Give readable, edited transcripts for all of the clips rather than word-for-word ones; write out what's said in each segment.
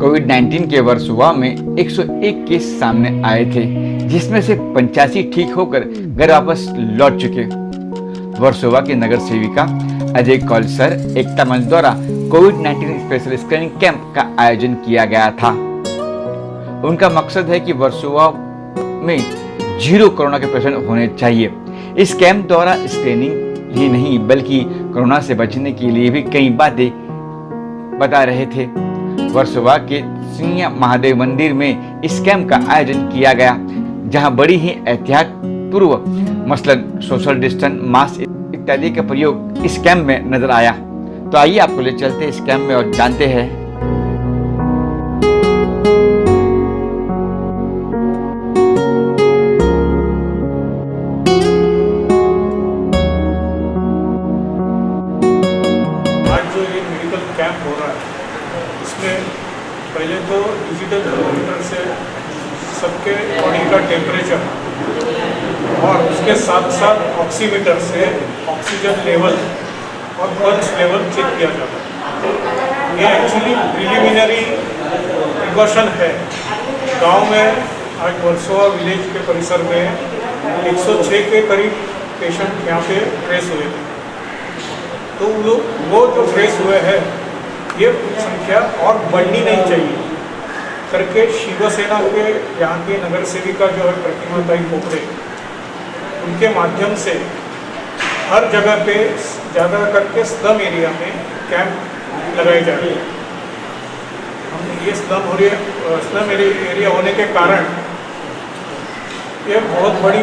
कोविड-19 के वर्सोवा में 101 केस सामने आए थे, जिसमें से 85 ठीक होकर घर वापस लौट चुके। वर्सोवा के नगर सेविका अजय कौलसर एकता मंच द्वारा कोविड-19 स्पेशल स्क्रीनिंग कैंप का आयोजन किया गया था। उनका मकसद है कि वर्सोवा में 0 कोरोना के पेशेंट होने चाहिए। इस कैंप द्वारा स्क्रीनिंग ही नहीं बल्कि कोरोना से बचने के लिए भी कई बातें बता रहे थे। वर्सोवा के सिंह महादेव मंदिर में इस कैंप का आयोजन किया गया, जहां बड़ी ही एहतियात पूर्व मसलन सोशल डिस्टेंस, मास्क इत्यादि का प्रयोग इस कैंप में नजर आया। तो आइए आपको ले चलते हैं इस कैंप में और जानते हैं। आज जो ये मेडिकल कैंप हो रहा है, इसमें पहले तो डिजिटल थर्मोमीटर से सबके बॉडी का टेम्परेचर और उसके साथ साथ ऑक्सीमीटर से ऑक्सीजन लेवल और पल्स लेवल चेक किया जाता है। ये एक्चुअली प्रिलिमिनरी प्रिकॉशन है। गांव में आज वर्सोवा विलेज के परिसर में 106 के करीब पेशेंट यहाँ पे ट्रेस हुए थे। तो वो जो ट्रेस हुए हैं, ये संख्या और बढ़नी नहीं चाहिए करके शिवसेना के यहाँ के नगर सेविका जो है प्रतिमाताई पोखरे, उनके माध्यम से हर जगह पे ज़्यादा करके स्लम एरिया में कैंप लगाए जा रहे हैं। हम ये स्लम एरिया होने के कारण ये बहुत बड़ी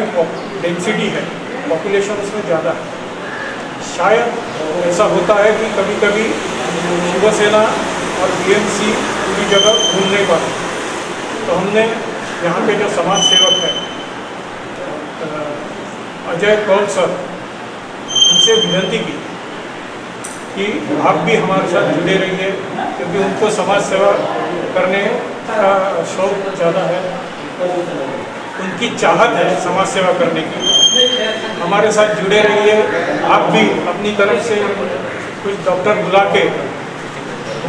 डेंसिटी है, पॉपुलेशन उसमें ज़्यादा है। शायद ऐसा होता है कि कभी कभी शिवसेना और बीएमसी पूरी जगह घूम नहीं पाते, तो हमने यहाँ के जो समाज सेवक हैं अजय कौल सर, उनसे विनती की कि आप भी हमारे साथ जुड़े रहिए, क्योंकि उनको समाज सेवा करने का शौक ज़्यादा है, उनकी चाहत है समाज सेवा करने की। हमारे साथ जुड़े रहिए। आप भी अपनी तरफ से कुछ डॉक्टर बुला के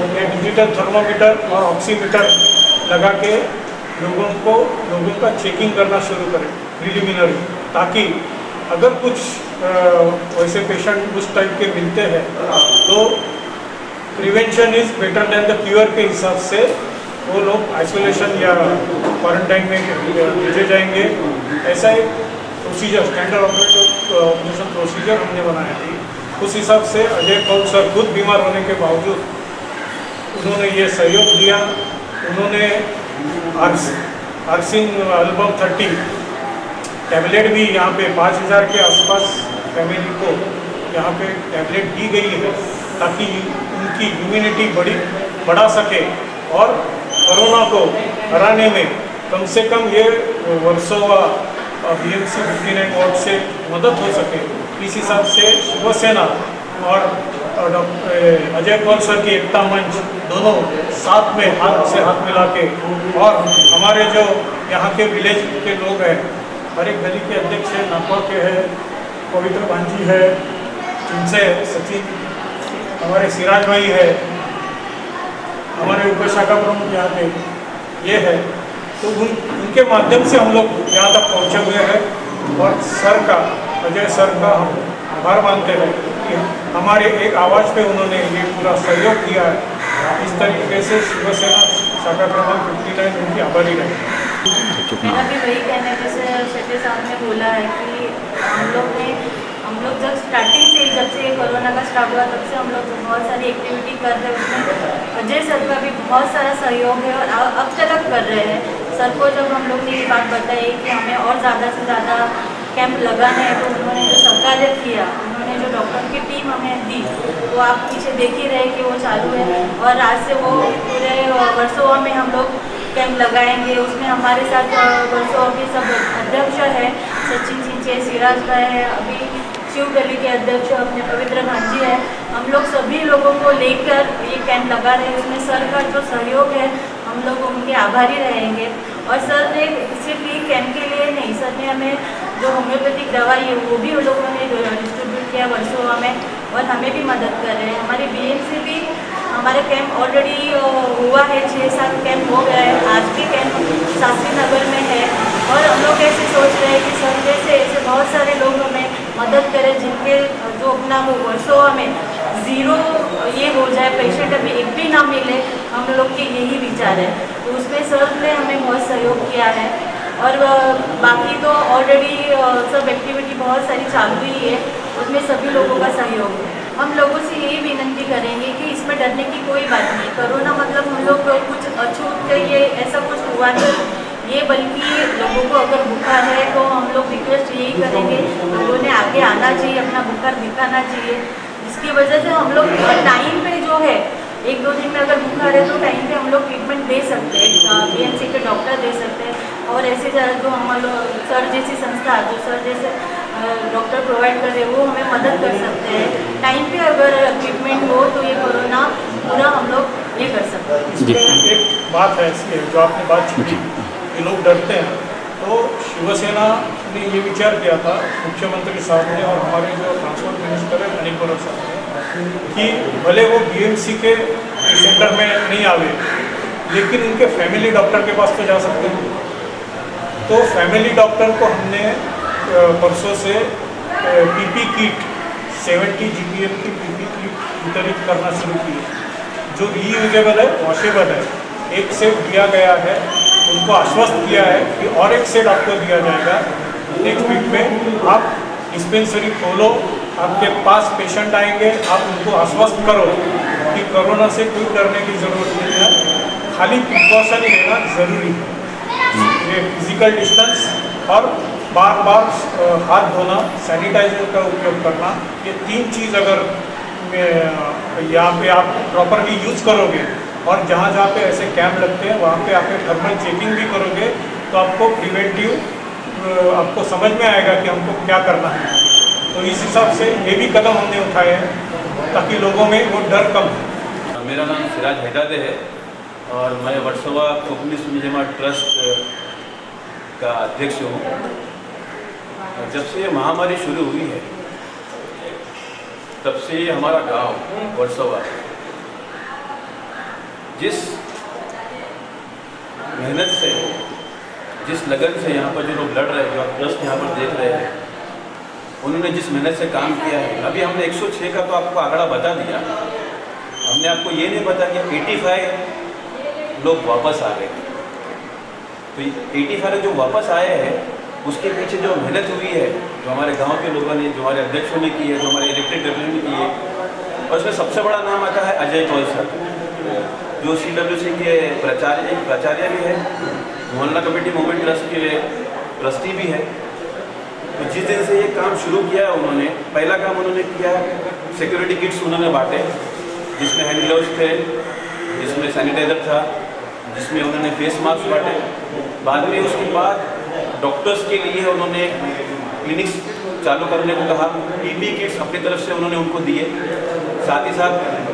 डिजिटल थर्मोमीटर और ऑक्सीमीटर लगा के लोगों का चेकिंग करना शुरू करें प्रिलिमिनरी, ताकि अगर कुछ वैसे पेशेंट उस टाइप के मिलते हैं तो prevention is better than the cure के हिसाब से वो लोग आइसोलेशन या क्वारंटाइन में भेजे जाएंगे। ऐसा एक प्रोसीजर, स्टैंडर्ड ऑपरेशन प्रोसीजर हमने बनाया थी। उस हिसाब से अजय कौल सर खुद बीमार होने के बावजूद उन्होंने ये सहयोग दिया। उन्होंने आर्सिन एल्बम 30 टैबलेट भी यहाँ पे 5000 के आसपास फैमिली को यहाँ पे टैबलेट दी गई है, ताकि उनकी इम्यूनिटी बढ़ा सके और कोरोना को हराने में कम से कम ये वर्सोवा बीएमसी 59 वार्ड से मदद हो सके। इस हिसाब से शिवसेना और अजय कौल सर की एकता मंच दोनों साथ में हाथ से हाथ मिला के, और हमारे जो यहाँ के विलेज के लोग हैं, हर एक गली के अध्यक्ष है, नापा के है, पवित्र भांजी है, जिनसे सचिन, हमारे सिराज भाई है, हमारे उपशाखा प्रमुख यहाँ के ये है। तो उनके माध्यम से हम लोग यहाँ तक पहुँचे हुए हैं, और सर का, अजय सर का हम आभार मानते हैं कि हमारे एक आवाज़ पे उन्होंने ये पूरा सहयोग दिया है। इस तरीके से शिवसेना शाखा क्रमांक 59 उनकी आभारी रहे। मेरा भी वही कहना है, जैसे शेट्टी साहब ने बोला है कि हम लोग जब स्टार्टिंग से, जब से कोरोना का स्टार्ट हुआ तब से हम लोग बहुत सारी एक्टिविटी कर रहे हैं। उसमें अजय सर का भी बहुत सारा सहयोग है और अब तक कर रहे हैं। सर को जब हम लोग ने ये बात बताई कि हमें और ज़्यादा से ज़्यादा कैंप लगाना है, तो उन्होंने जो सहकार्य किया, उन्होंने जो डॉक्टर की टीम हमें दी, वो आप पीछे देख ही रहे कि वो चालू है। और आज से वो पूरे वर्सोवा में हम लोग कैंप लगाएंगे। उसमें हमारे साथ वर्सोवा के सब अध्यक्ष है, सचिन सिंचे, सिराज भाई है, अभी शिव गली के अध्यक्ष अपने पवित्र भांजी है। हम लोग सभी लोगों को लेकर ये कैंप लगा रहे हैं। उसमें सर का जो सहयोग है, हम लोग उनके आभारी रहेंगे। और सर ने सिर्फ ये कैंप के लिए नहीं, सर ने हमें जो होम्योपैथिक दवाई है वो भी उन लोगों ने डिस्ट्रीब्यूट किया वर्सोवा में। और हमें भी मदद कर रहे हैं। हमारी बीएमसी भी हमारे कैंप ऑलरेडी हुआ है, 6-7 कैंप हो गया है, आज भी कैंप शास्त्री नगर में है। और हम लोग ऐसे सोच रहे हैं कि सब जैसे ऐसे बहुत सारे लोग हमें मदद करें जिनके जो अपना वो वर्षों में ज़ीरो ये हो जाए, पेशेंट अभी एक भी ना मिले, हम लोग के यही विचार है। तो उसमें सर ने हमें बहुत सहयोग किया है। और बाकी तो ऑलरेडी सब एक्टिविटी बहुत सारी चालू ही है, उसमें सभी लोगों का सहयोग है। हम लोगों से यही विनती करेंगे कि इसमें डरने की कोई बात नहीं। कोरोना मतलब हम लोग कुछ अछूत के ये ऐसा कुछ हुआ नहीं ये, बल्कि लोगों को अगर बुखार है तो हम लोग रिक्वेस्ट यही करेंगे, लोगों ने आगे आना चाहिए, अपना बुखार दिखाना चाहिए, जिसकी वजह से हम लोग टाइम पे जो है 1-2 दिन में अगर बुखार है तो टाइम पे हम लोग ट्रीटमेंट दे सकते हैं, बीएमसी के डॉक्टर दे सकते हैं। और ऐसे जो हम लोग सर जैसी संस्था, जो सर जैसे डॉक्टर प्रोवाइड कर रहे हैं वो हमें मदद कर सकते हैं। टाइम पे अगर ट्रीटमेंट हो तो ये कोरोना पूरा हम लोग ये कर सकते हैं। एक बात है इसके जो आपने बात की कि लोग डरते हैं, तो शिवसेना ने ये विचार किया था, मुख्यमंत्री साहब ने और हमारे जो ट्रांसपोर्ट मिनिस्टर है अनिल गोयल साहब ने, कि भले वो बीएमसी के सेंटर में नहीं आवे लेकिन उनके फैमिली डॉक्टर के पास तो जा सकते हैं। तो फैमिली डॉक्टर को हमने परसों से पीपी किट 70 GPM की पीपी किट वितरित करना शुरू की है, जो रीयूजेबल है, वॉशेबल है। एक सेट दिया गया है, उनको आश्वस्त किया है कि और एक सेट आपको दिया जाएगा नेक्स्ट वीक में। आप डिस्पेंसरी खोलो, आपके पास पेशेंट आएंगे, आप उनको आश्वस्त करो कि कोरोना से कोई डरने की ज़रूरत नहीं है, खाली प्रिकॉशन लेना ज़रूरी है। ये फिजिकल डिस्टेंस और बार बार हाथ धोना, सैनिटाइजर का उपयोग करना, ये 3 चीज़ अगर यहाँ पे आप प्रॉपरली यूज़ करोगे और जहाँ जहाँ पे ऐसे कैंप लगते हैं वहाँ पे आपके थर्मल चेकिंग भी करोगे तो आपको प्रिवेंटिव आपको समझ में आएगा कि हमको क्या करना है। तो इस हिसाब से ये भी कदम हमने उठाए हैं ताकि लोगों में वो डर कम हो। मेरा नाम सिराज हैदादे है और मैं वर्सोवा कोकणी सुन्नी जमात ट्रस्ट का अध्यक्ष हूँ। जब से ये महामारी शुरू हुई है तब से ये हमारा गांव वर्सोवा जिस मेहनत से, जिस लगन से यहाँ पर जो लोग लड़ रहे हैं, जो आप ट्रस्ट यहाँ पर देख रहे हैं, उन्होंने जिस मेहनत से काम किया है। अभी हमने 106 का तो आपको आंकड़ा बता दिया, हमने आपको ये नहीं बता कि 85 लोग वापस आ गए। तो 85 जो वापस आए हैं उसके पीछे जो मेहनत हुई है, जो हमारे गांव के लोगों ने, जो हमारे अध्यक्षों ने की है, जो हमारे इलेक्टेड रिप्रेजेंटेटिव ने की है, और उसमें सबसे बड़ा नाम आता है अजय कौल सर, जो CWC के प्राचार्य भी है, मोहल्ला कमेटी मूवमेंट ट्रस्ट के ट्रस्टी भी है। तो जिस दिन से ये काम शुरू किया है उन्होंने, पहला काम उन्होंने किया सिक्योरिटी किट्स उन्होंने बांटे, जिसमें हैंड ग्लव्स थे, जिसमें सैनिटाइजर था, जिसमें उन्होंने फेस मास्क बांटे। बाद में उसके बाद डॉक्टर्स के लिए उन्होंने क्लिनिक्स चालू करने को कहा, PPE किट्स अपनी तरफ से उन्होंने उनको दिए। साथ ही साथ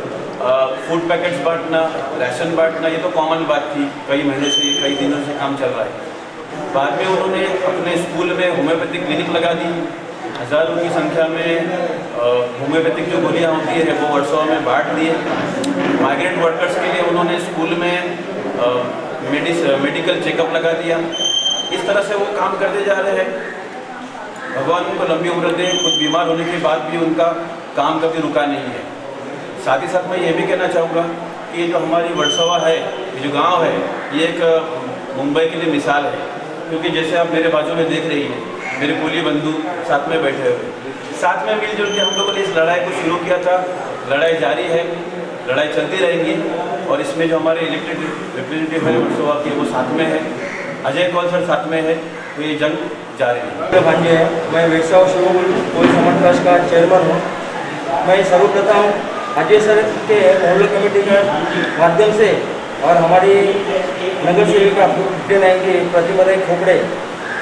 फूड पैकेट्स बांटना, राशन बांटना, ये तो कॉमन बात थी, कई महीने से, कई दिनों से काम चल रहा है। बाद में उन्होंने अपने स्कूल में होम्योपैथिक क्लिनिक लगा दी, हज़ारों की संख्या में होम्योपैथिक जो गोलियाँ होती है वो वर्सोवा में बांट दिए। माइग्रेंट वर्कर्स के लिए उन्होंने स्कूल में मेडिकल चेकअप लगा दिया। इस तरह से वो काम करते जा रहे हैं। भगवान उनको लंबी उम्र दे, खुद बीमार होने के बाद भी उनका काम कभी रुका नहीं है। साथ ही साथ मैं ये भी कहना चाहूँगा कि ये जो हमारी वर्सोवा है, ये जो गांव है, ये एक मुंबई के लिए मिसाल है, क्योंकि जैसे आप मेरे बाजू में देख रही हैं, मेरे कुली बंधु साथ में बैठे हुए, साथ में मिलजुल के हम लोगों ने इस लड़ाई को शुरू किया था। लड़ाई जारी है, लड़ाई चलती रहेगी, और इसमें जो हमारे इलेक्टेड रिप्रेजेंटेटिव है वर्सोवा के, वो साथ में है, अजय कौल सर साथ में है, तो ये जंग जारी है। भांजे है, मैं वर्सोवा कोकणी समाज ट्रस्ट का चेयरमैन हूँ। मैं सर्वप्रथम अजय सर के मोहल्ला कमेटी के माध्यम से और हमारी नगर सेविका 59 की प्रतिमा खोपड़े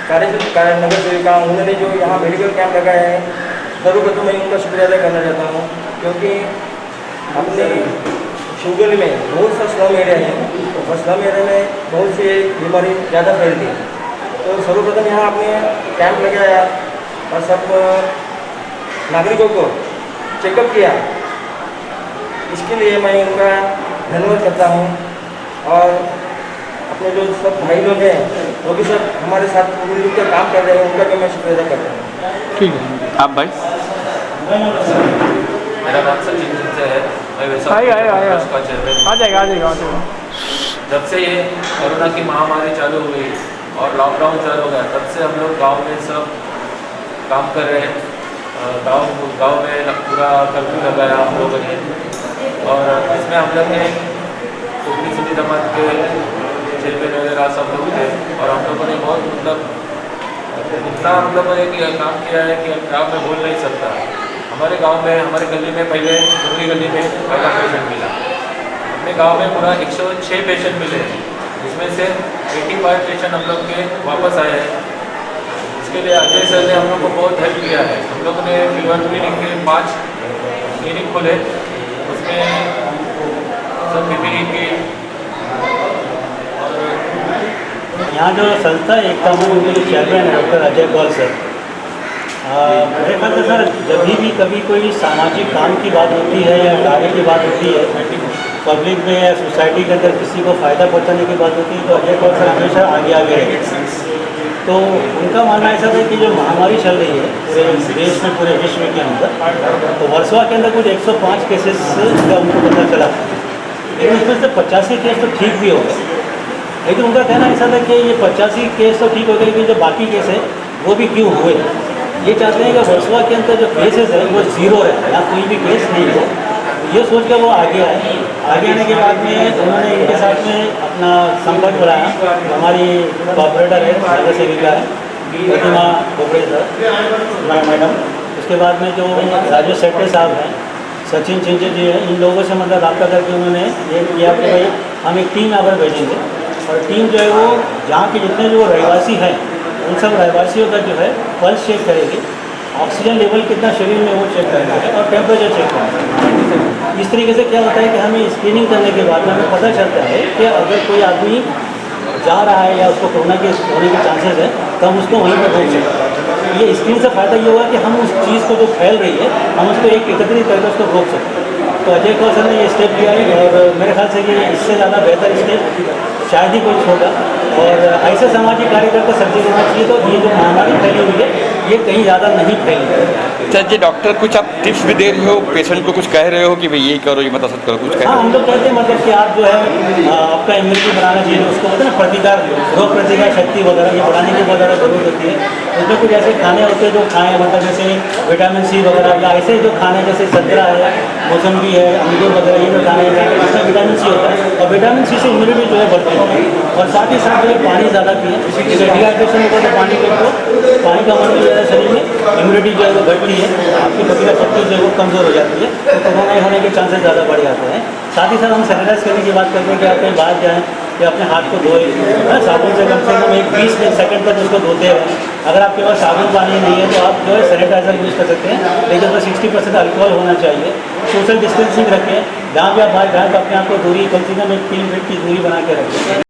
नगर सेविका, उन्होंने जो यहाँ मेडिकल कैंप लगाया है, सर्वप्रथम मैं उनका शुक्रिया अदा करना चाहता हूँ, क्योंकि अपने शुगर में बहुत सा स्लम एरिया है और स्लम एरिया में बहुत सी बीमारी ज़्यादा फैलती है। तो सर्वप्रथम यहाँ आपने कैंप लगाया और सब नागरिकों को चेकअप किया, इसके लिए मैं उनका धन्यवाद करता हूँ। और अपने जो सब भाई लोग हैं वो भी सब हमारे साथ मिलजुल कर काम कर रहे हैं, उनका भी मैं शुक्रिया अदा करता हूँ। ठीक है, आप भाई। मेरा नाम सचिन जिनसे है, मैं वैसा का चेयरमैन। आ जाएगा। जब से ये कोरोना की महामारी चालू हुई और लॉकडाउन चालू हो गया, तब से हम लोग गांव में सब काम कर रहे हैं। गांव में पूरा कर्फ्यू लगाया हम लोगों ने, और इसमें हम लोग ने सिटी जमात के चेयरमैन वगैरह सब लोग थे, और हम लोगों ने बहुत मतलब इतना हम लोगों ने काम किया है कि गाँव में बोल नहीं सकता। हमारे गांव में, हमारे गली में पहले दूसरी गली में पहला पेशेंट मिला। अपने गांव में पूरा 106 पेशेंट मिले, जिसमें से 85 पेशेंट हम लोग के वापस आए हैं। इसके लिए अजय सर ने हम लोग को बहुत हेल्प किया है। हम लोग ने फीवर क्लिनिक के 5 क्लिनिक खोले, उसमें सब PPE की यहाँ जो संस्था है एकता मंच, उनके जो चेयरमैन है डॉक्टर अजय कौल सर, मेरे ख्याल से सर जब भी कभी कोई सामाजिक काम की बात होती है या कार्य की बात होती है, पब्लिक में या सोसाइटी के अंदर किसी को फ़ायदा पहुँचाने की बात होती है, तो अजय कौल सर हमेशा आगे रहते हैं। तो उनका मानना ऐसा था कि जो महामारी चल रही है पूरे देश में, पूरे विश्व के अंदर, तो वर्सोवा के अंदर कुछ 105 केसेस का उनको पता चला, लेकिन उसमें से 85 केस तो ठीक भी हो गए। लेकिन उनका कहना ऐसा था कि ये 85 केस तो ठीक हो गए, लेकिन जो बाकी केस है वो भी क्यों हुए। ये चाहते हैं कि वर्सोवा के अंदर जो केसेस है वो 0 रहे, यहाँ कोई भी केस नहीं हो। ये सोच कर वो आगे आए। आगे आने के बाद में उन्होंने इनके साथ में अपना संपर्क बढ़ाया। हमारी कॉपरेटर है, नगर सेविका है प्रतिमा बोबड़े सर मैडम, उसके बाद में जो राजू सेट्टे साहब हैं, सचिन चिंचे जी हैं, इन लोगों से मतलब रब्ता करके उन्होंने ये किया कि भाई हम एक टीम यहाँ पर भेजेंगे, और टीम जो है वो जहाँ के जितने जो रहवासी हैं उन सब रहवासियों का जो है पल्स चेक करेगी, ऑक्सीजन लेवल कितना शरीर में वो चेक करेंगे, और टेम्परेचर चेक करेंगे। इस तरीके से क्या होता है कि हमें स्क्रीनिंग करने के बाद में हमें पता चलता है कि अगर कोई आदमी जा रहा है या उसको कोरोना के होने के चांसेस है तो हम उसको वहीं पर रोक सकते हैं। ये स्क्रीन से फ़ायदा ये होगा कि हम उस चीज़ को जो फैल रही है हम उसको एक एकत्रित करके उसको रोक सकते हैं। तो अजय कौल सर ने ये स्टेप लिया है, और मेरे ख्याल से कि इससे ज़्यादा बेहतर स्टेप शायद ही कुछ होगा, और ऐसे सामाजिक कार्यकर्ता सब जगह होना चाहिए। तो ये जो महामारी फैली हुई है ये कहीं ज़्यादा नहीं फैली है। अच्छा जी डॉक्टर, कुछ आप टिप्स भी दे रहे हो, पेशेंट को कुछ कह रहे हो कि भाई ये करो, ये मत असर करो, कुछ कह हाँ, रहे हम लोग कहते हैं मतलब कि आप जो है आपका इम्यूनिटी बढ़ाना चाहिए, उसको बोलते हैं ना प्रतिकार, रोग प्रतिकार शक्ति वगैरह ये बढ़ाने की बहुत ज़्यादा जरूरत होती है। उसमें कुछ ऐसे खाने होते हैं जो खाएँ, मतलब जैसे विटामिन C वगैरह, या ऐसे जो खाने जैसे संतरा है, मौसम्बी है, अंगूर वगैरह, ये जो खाने हैं इसमें विटामिन C होता है, और विटामिन C से इम्यूनिटी जो है बढ़ती है। और साथ ही साथ जो है पानी ज़्यादा पिए, जैसे डिहाइड्रेशन होता है तो पानी पीने को, पानी का मात्रा ज़्यादा शरीर में, इम्यूनिटी जो है वो बढ़ती है, आपकी प्रतिकार शक्ति जो है वो कमज़ोर हो जाती है, तो कोरोना होने के चांसेस ज़्यादा बढ़ जाते हैं। साथ ही साथ हम सैनिटाइज करने की बात करते हैं कि आप कहीं बाहर जाएँ या अपने हाथ को धोए, साबुन से कम 20 सेकंड तक उसको धोते हैं। अगर आपके पास साबुन पानी नहीं है तो आप जो है सैनिटाइजर यूज़ कर सकते हैं, लेकिन उसमें 60% अल्कोहल होना चाहिए। सोशल डिस्टेंसिंग रखें, जहाँ भी आप बाहर जाएँ तो अपने आप को दूरी कम से कम 1 3 फीट की दूरी बना के रखें।